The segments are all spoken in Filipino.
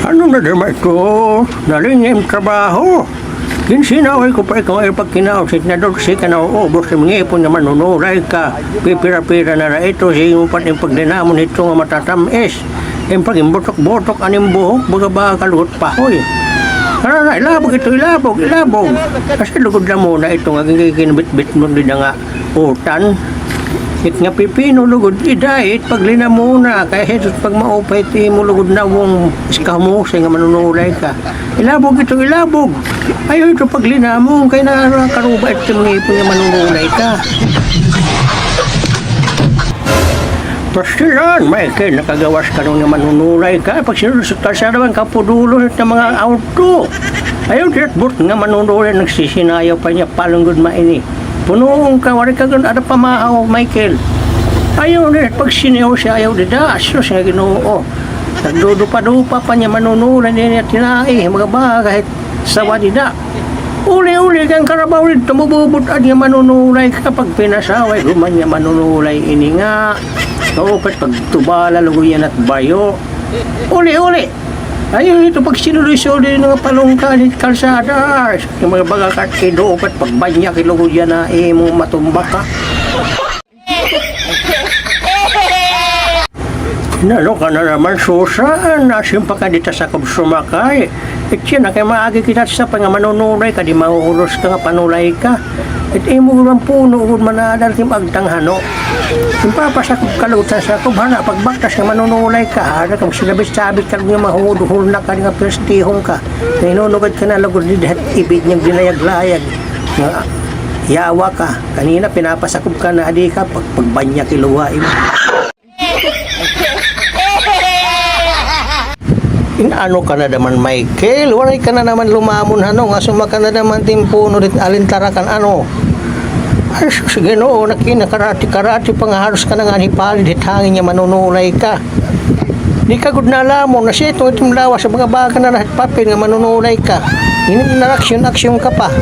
Ano na naman ito? Nalingim trabaho. Kinsinaway ko pa ikaw ay pagkinausit na doon si ka na uubos ng mga ipon na manunuray ka. Pipira-pira na na ito sa iyong pating pagdinamon ito nga matatamis. Yung pag-imbotok-botok aning buhok, baga ba kalugot pahoy. Ano na, ilabog ito, ilabog. Kasi lugod na muna ito nga kinabit-bit mo din nga utan. It nga pipino lugod idait paglina muna kaya hetos pag maupay ti mo lugod na wong iskamusay nga manunulay ka. Ilabog ito, ilabog. Ayaw ito paglina mo kaya nakakaruba ito mga ipon nga manunulay ka. Pastilan, Michael, nakagawas ka nung nga manunulay ka. Pag sinusot ka sa naman kapudulo ng mga auto. Ayaw dirtbot nga manunulay nagsisinayaw pa niya palunggod maini. Punoong ka, wari ka gano'n, ada pamahaw, Michael. Ayaw na, pag siniyaw siya, ayaw na, asos nga ginoo. Nagdudupa-dupa pa niya, manunulan niya, tinai, mga ba, kahit sawa nila. Uli-uli kang karabaw rin, tumububot at niya manunulay kapag pinasaway, guman niya manunulay, ini nga. Kaupit, pag tubala, luguyan at bayo. Uli-uli. Ayaw ito pag sinuloy-suloy ng palungkalit kalsada. Yung mga bagakat kido, upat pagbanya kilugod yan na mong matumba ka. Nalo ka na naman susan, nasimpa ka dito sa kubsumakay. At yan na kayo maagi kita sa pang manunulay ka, di mahuhulos ka nga panulay ka. At mo lang puno, manadal kim agtanghano. Yung papasakop kalutan sa kubhana, pagbaktas nga manunulay ka, hara kang sinabit-sabit ka nga mahuduhul na ka nga prestihong ka. Nainunugad ka na lagod din at ibig niyang dinayag-layag. Nga yawa ka, kanina pinapasakop ka na adi ka, pagbanya kiluwain. Inano ka na naman, Michael? Waray ka na naman lumamon, ano? Nga sumaka na naman timpuno rin alintarakan, ano? Ay, sige no, nakinakakarati pa nga halos ka na nga hipalid, hitangin niya manunulay ka. Di ka good na alam mo, na siya itong lawas sa mga baga na lahat papel nga manunulay ka. Hindi na aksyon ka pa.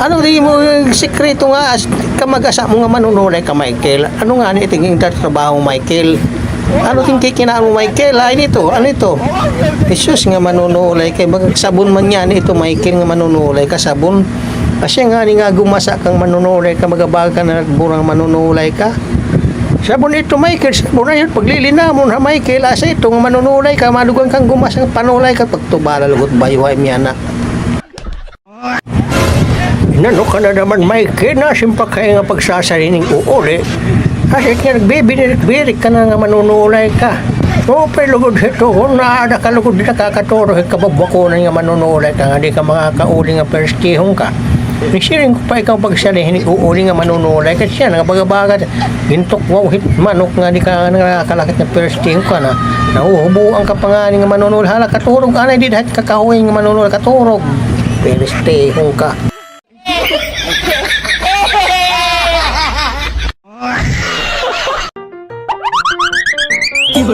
Ano di mo yung sikreto nga, ka mag-asa mo nga manunulay ka, Michael? Ano nga nitingin trabaho, Michael? Ano kinkikinaan mo, Michael? Ay nito, ano ito? Jesus nga manunulay kay sabon man yan ito, Michael, nga manunulay ka sabon. Kasi nga nga gumasa kang manunulay ka, magabag ka na burang manunulay ka. Sabon ito, Michael, sabon na yun. Paglilina mo na, Michael, asa ito nga manunulay ka, malugang kang gumasa ng panulay ka, pagtubala lugot bayuhay miya na. Inano ka na naman, Michael, nasimpa kayo nga pagsasarining uuli. Kasi nga nagbibirik ka na nga manunulay ka. O, pero lugod ito, kung naada ka lugod na kakaturo, kababakunan nga manunulay ka, nga di ka makakauli nga perstihong ka. Nagsiring ko pa ikaw pagsalihin, uuli nga manunulay ka siya, nga bagabagat, gintok wow, manok nga di ka nakakalakit na perstihong ka na, nahuhubuan ka pa nga nga manunulay, hala katurog, anay di dahil kakahuin nga manunulay, katurog, perstihong ka. Iba